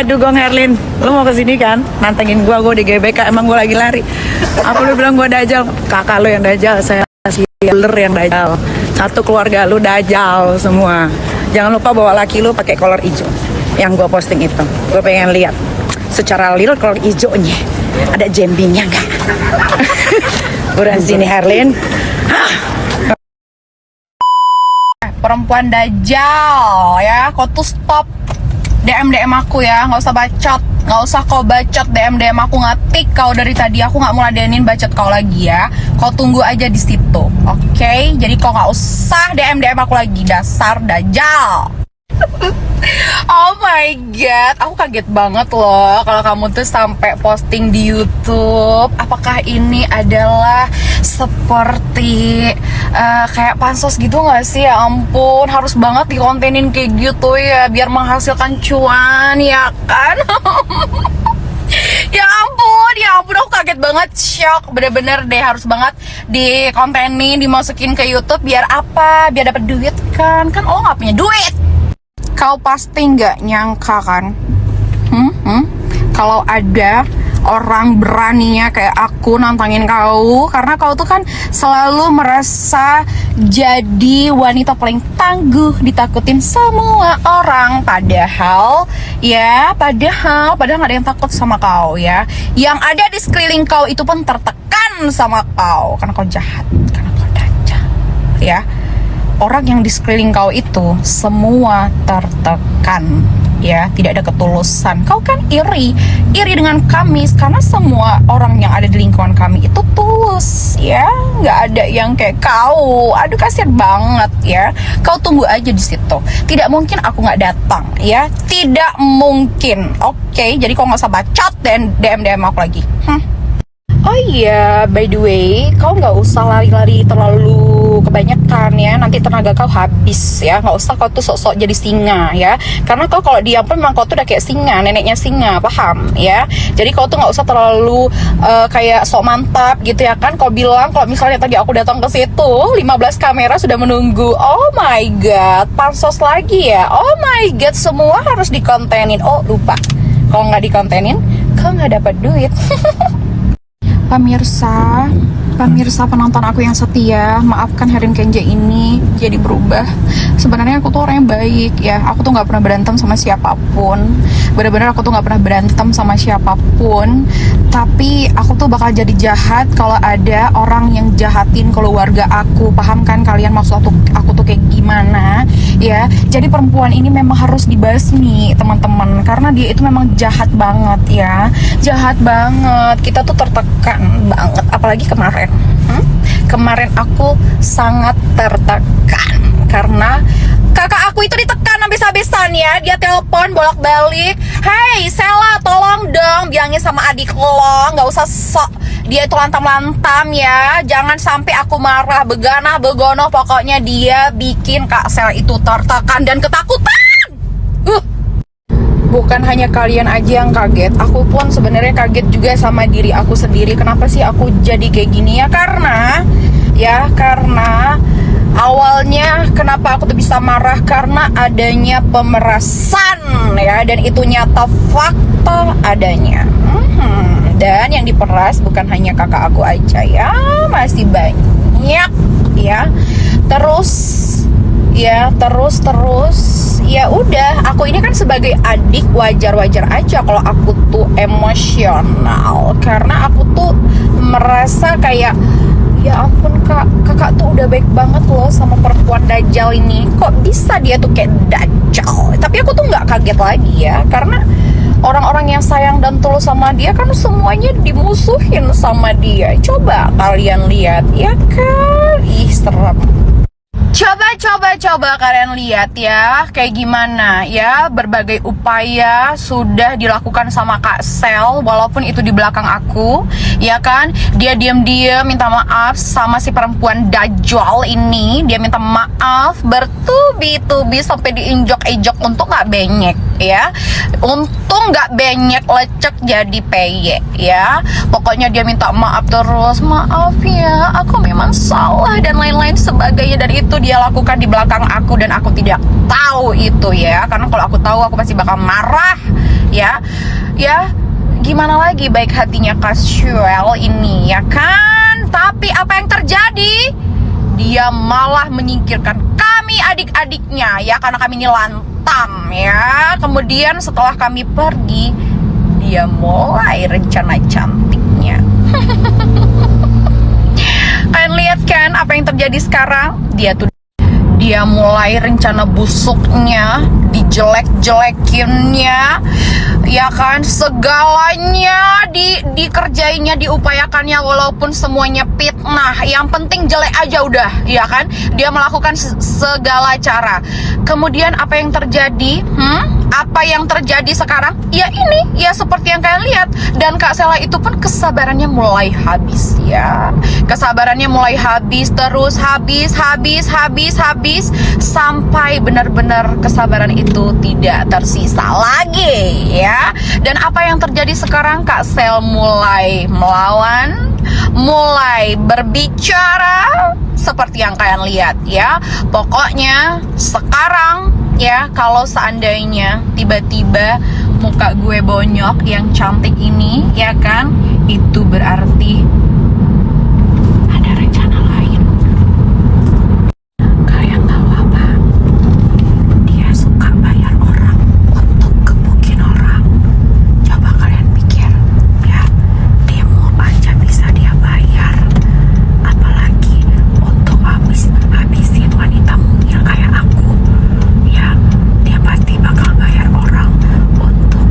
Dugong Herlin, lu mau kesini kan? Nantengin gue di GBK, emang gue lagi lari. Apa lu bilang gue dajal? Kakak lu yang dajal, saya si dealer yang dajal. Satu keluarga lu dajal semua. Jangan lupa bawa laki lu pakai kolor hijau. Yang gue posting itu, gue pengen lihat secara real kolor hijaunya. Ada jembingnya nggak? Buruan sini Herlin. Perempuan dajal ya, kau tuh stop DM aku ya, nggak usah bacot, nggak usah kau bacot DM aku, ngetik kau dari tadi, aku nggak mau ladenin bacot kau lagi ya, kau tunggu aja di situ, oke? Jadi kau nggak usah DM aku lagi, dasar dajal. Oh my god, aku kaget banget loh kalau kamu tuh sampai posting di YouTube. Apakah ini adalah seperti kayak pansos gitu nggak sih? Ya ampun, harus banget dikontenin kayak gitu ya biar menghasilkan cuan ya kan? Ya ampun, aku kaget banget, shock, bener-bener deh, harus banget dikontenin, dimasukin ke YouTube biar apa? Biar dapat duit kan lo nggak punya duit. Kau pasti nggak nyangka kan, kalau ada orang beraninya kayak aku nantangin kau, karena kau tuh kan selalu merasa jadi wanita paling tangguh, ditakutin semua orang, padahal nggak ada yang takut sama kau ya. Yang ada di sekeliling kau itu pun tertekan sama kau karena kau jahat, karena kau dajal ya. Orang yang di sekeliling kau itu semua tertekan ya, tidak ada ketulusan. Kau kan iri dengan kami karena semua orang yang ada di lingkungan kami itu tulus ya, nggak ada yang kayak kau. Aduh, kasihan banget ya. Kau tunggu aja di situ, tidak mungkin aku nggak datang ya, tidak mungkin. Oke, jadi kau nggak usah bacot dan DM aku lagi. Oh iya, by the way, kau nggak usah lari-lari terlalu kebanyakan ya, nanti tenaga kau habis ya. Nggak usah kau tuh sok-sok jadi singa ya, karena kau kalau diam pun memang kau tuh udah kayak singa, neneknya singa, paham ya. Jadi kau tuh nggak usah terlalu kayak sok mantap gitu ya kan. Kau bilang kalau misalnya tadi aku datang ke situ 15 kamera sudah menunggu. Oh my god, pansos lagi ya. Oh my god, semua harus dikontenin. Oh lupa, kalau nggak dikontenin kau nggak dapat duit. Pemirsa penonton aku yang setia, maafkan Herin Kenja ini jadi berubah. Sebenarnya aku tuh orang yang baik ya, aku tuh nggak pernah berantem sama siapapun, bener-bener aku tuh nggak pernah berantem sama siapapun. Tapi aku tuh bakal jadi jahat kalau ada orang yang jahatin keluarga aku. Paham kan kalian maksud aku tuh kayak gimana ya? Jadi perempuan ini memang harus dibasmi teman-teman, karena dia itu memang jahat banget ya, jahat banget. Kita tuh tertekan banget, apalagi kemarin. Kemarin aku sangat tertekan karena kakak aku itu ditekan habis-habisan ya. Dia telepon bolak-balik, "Hey Sela, tolong dong bilangin sama adik lo, nggak usah sok dia itu lantam-lantam ya, jangan sampai aku marah, beganah begono." Pokoknya dia bikin Kak Sel itu tertekan dan ketakutan. Bukan hanya kalian aja yang kaget, aku pun sebenarnya kaget juga sama diri aku sendiri. Kenapa sih aku jadi kayak gini ya? Karena awalnya kenapa aku tuh bisa marah, karena adanya pemerasan ya, dan itu nyata fakta adanya. Dan yang diperas bukan hanya kakak aku aja ya, masih banyak ya. Terus ya udah, aku ini kan sebagai adik wajar-wajar aja kalau aku tuh emosional, karena aku tuh merasa kayak ya ampun kakak tuh udah baik banget loh sama perempuan dajal ini, kok bisa dia tuh kayak dajal. Tapi aku tuh nggak kaget lagi ya, karena orang-orang yang sayang dan tulus sama dia kan semuanya dimusuhin sama dia. Coba kalian lihat ya kan, ih serem. Coba kalian lihat ya, kayak gimana ya, berbagai upaya sudah dilakukan sama Kak Sel, walaupun itu di belakang aku, ya kan. Dia diam-diam minta maaf sama si perempuan dajjal ini. Dia minta maaf bertubi-tubi sampai diinjok-injok, untung nggak benyek ya. Untung nggak benyek, lecek jadi peye ya. Pokoknya dia minta maaf terus, maaf ya, aku memang salah dan lain-lain sebagainya. Dan itu dia lakukan di belakang aku dan aku tidak tahu itu ya, karena kalau aku tahu aku pasti bakal marah ya. Ya, gimana lagi baik hatinya Casual ini, ya kan? Tapi apa yang terjadi? Dia malah menyingkirkan kami adik-adiknya, ya, karena kami ini lantam, ya. Kemudian setelah kami pergi, dia mulai rencana cantiknya. Kalian lihat kan apa yang terjadi sekarang? Dia mulai rencana busuknya, dijelek-jelekinnya, ya kan, segalanya dikerjainnya, diupayakannya, walaupun semuanya fitnah. Yang penting jelek aja udah, ya kan. Dia melakukan segala cara. Kemudian apa yang terjadi? Apa yang terjadi sekarang? Ya ini, ya seperti yang kalian lihat. Dan Kak Sela itu pun kesabarannya mulai habis, ya. Kesabarannya mulai habis, terus habis, sampai benar-benar kesabaran itu tidak tersisa lagi, ya. Dan apa yang terjadi sekarang? Kak Sel mulai melawan, mulai berbicara seperti yang kalian lihat, ya. Pokoknya sekarang, ya, kalau seandainya tiba-tiba muka gue bonyok yang cantik ini, ya kan, itu berarti ada rencana lain. Kalian tahu apa? Dia suka bayar orang untuk gebukin orang. Coba kalian pikir, ya, demo aja bisa dia bayar, apalagi untuk habisin wanita mungil kayak aku. Ya, dia pasti bakal bayar orang untuk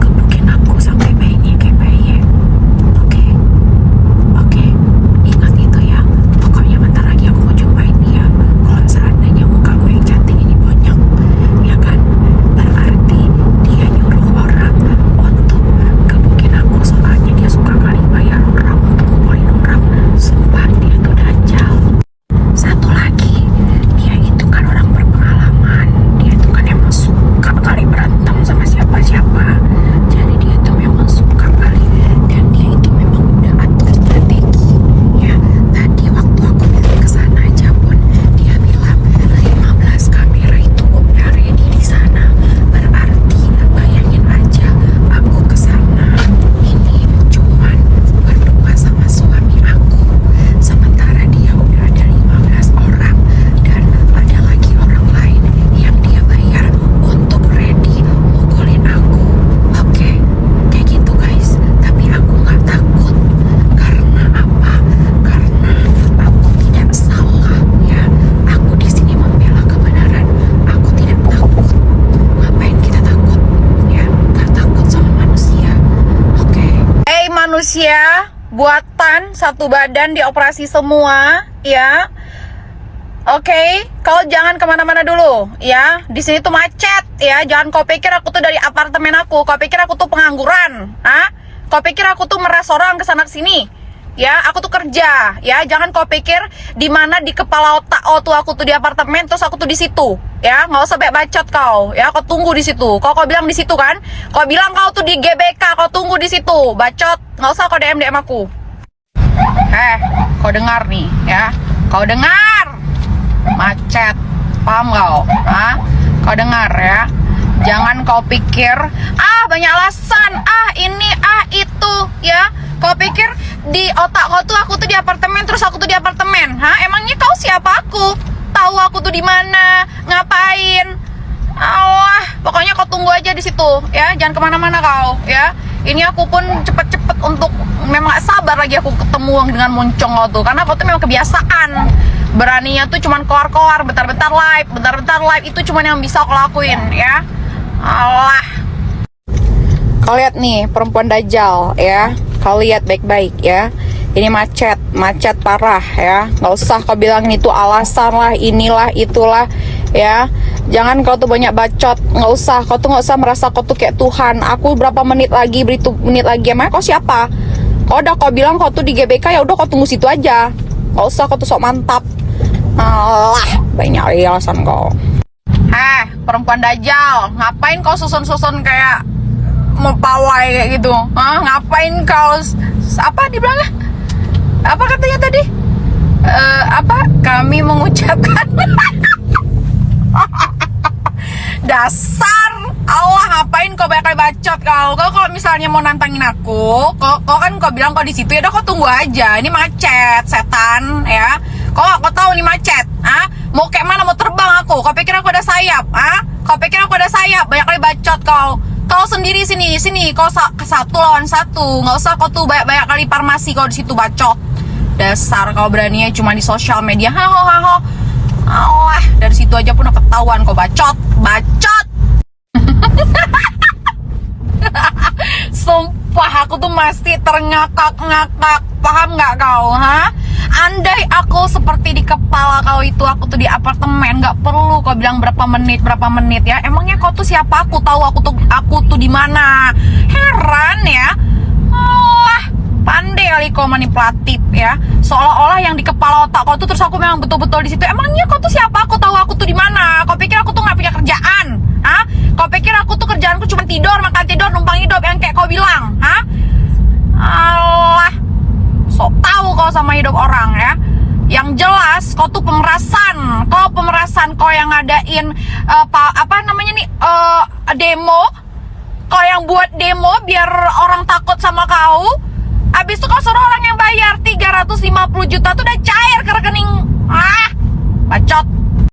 gebukin aku sampai bayinya kayak. Oke, ingat itu ya. Pokoknya bentar lagi aku mau jumpain dia. Kalau seandainya muka gue yang cantik ini bonyok, ya kan, berarti dia nyuruh orang untuk gebukin aku. Soalnya dia suka kali bayar orang untuk ngumpulin orang. Sumpah, dia tuh dajal. Satu lagi, dia itu kan orang berpengalaman. Dia itu kan emang suka kali berantem sama siapa-siapa. Jadi dia tuh memang suka kali. Dan dia itu memang udah atur strategi, ya. Tadi waktu aku balik kesana aja pun, dia bilang 15 kamera itu udah ready di sana. Berarti bayangin aja, aku kesana ini cuman berdua sama suami aku, sementara dia udah ada 15 orang. Dan ada lagi orang lain yang dia bayar untuk ready mukulin aku. Oke, kayak gitu guys. Tapi aku gak takut. Karena apa? Karena aku tidak salah, ya. Aku di sini membela kebenaran. Aku tidak takut. Ngapain kita takut? Ya, gak takut sama manusia. Oke. Hey manusia, buatan satu badan dioperasi semua, ya. Oke, kau jangan kemana-mana dulu, ya. Di sini tuh macet, ya. Jangan kau pikir aku tuh dari apartemen aku. Kau pikir aku tuh pengangguran, ah? Kau pikir aku tuh meras orang kesana kesini, ya. Aku tuh kerja, ya. Jangan kau pikir di mana di kepala otak tuh aku tuh di apartemen, terus aku tuh di situ, ya. Nggak usah banyak bacot kau, ya. Kau tunggu di situ. Kau bilang di situ kan? Kau bilang kau tuh di GBK, kau tunggu di situ. Bacot, nggak usah kau DM aku. Kau dengar nih, ya. Kau dengar? Macet, paham kau? Kau dengar, ya. Jangan kau pikir banyak alasan, ini, itu, ya. Kau pikir di otak kau tuh aku tuh di apartemen, terus aku tuh di apartemen, emangnya kau siapa aku? Tahu aku tuh di mana, ngapain? Allah, pokoknya kau tunggu aja di situ, ya. Jangan kemana-mana kau, ya. Ini aku pun cepet-cepet untuk, memang gak sabar lagi aku ketemu dengan moncong kau tuh, karena kau tuh memang kebiasaan. Beraninya tuh cuman keluar-keluar, bentar-bentar live, itu cuman yang bisa aku lakuin, ya. Allah. Kau lihat nih, perempuan dajal, ya. Kau lihat baik-baik, ya. Ini macet parah, ya. Nggak usah kau bilang itu alasan lah, inilah, itulah, ya. Jangan kau tuh banyak bacot, nggak usah. Kau tuh nggak usah merasa kau tuh kayak Tuhan. Aku berapa menit lagi, menit lagi, emang kau siapa? Kau udah kau bilang kau tuh di GBK, ya udah kau tunggu situ aja. Nggak usah kau tuh sok mantap. Alah, banyak alasan kau. Perempuan dajal, ngapain kau susun-susun kayak mau pawai kayak gitu? Ngapain kau? Apa dibilangnya? Apa katanya tadi? Kami mengucapkan dasar Allah, ngapain kau banyak kali bacot kau? Kau kalau misalnya mau nantangin aku, kau kan kau bilang kau di situ ya, udah kau tunggu aja. Ini macet, setan ya. Kau tahu nih macet, ah? Mau kayak mana? Mau terbang aku? Kau pikir aku ada sayap, ah? Kau pikir aku ada sayap? Banyak kali bacot kau. Kau sendiri sini, kau satu lawan satu. Nggak usah kau tuh banyak kali farmasi kau di situ bacot. Dasar kau beraninya cuma di sosial media. Haho. Allah, dari situ aja pun udah ketahuan kau bacot. Sumpah aku tuh masih terngakak-ngakak. Paham nggak kau, ha? Andai aku seperti di kepala kau itu, aku tuh di apartemen, nggak perlu kau bilang berapa menit ya. Emangnya kau tuh siapa? Aku tahu aku tuh di mana. Heran ya. Allah, pandai kali kau manipulatif ya. Seolah-olah yang di kepala otak kau tuh terus aku memang betul-betul di situ. Emangnya kau tuh siapa? Aku tahu aku tuh di mana. Kau pikir aku tuh nggak punya kerjaan? Hah? Kau pikir aku tuh kerjaanku cuma tidur, makan tidur, numpang hidup yang kayak kau bilang? Hah? Allah, sok tahu kau sama hidup orang ya. Yang jelas kau tuh pemerasan. Kau yang ngadain demo. Kau yang buat demo biar orang takut sama kau. Habis itu kau suruh orang yang bayar 350 juta tuh udah cair ke rekening. Bacot.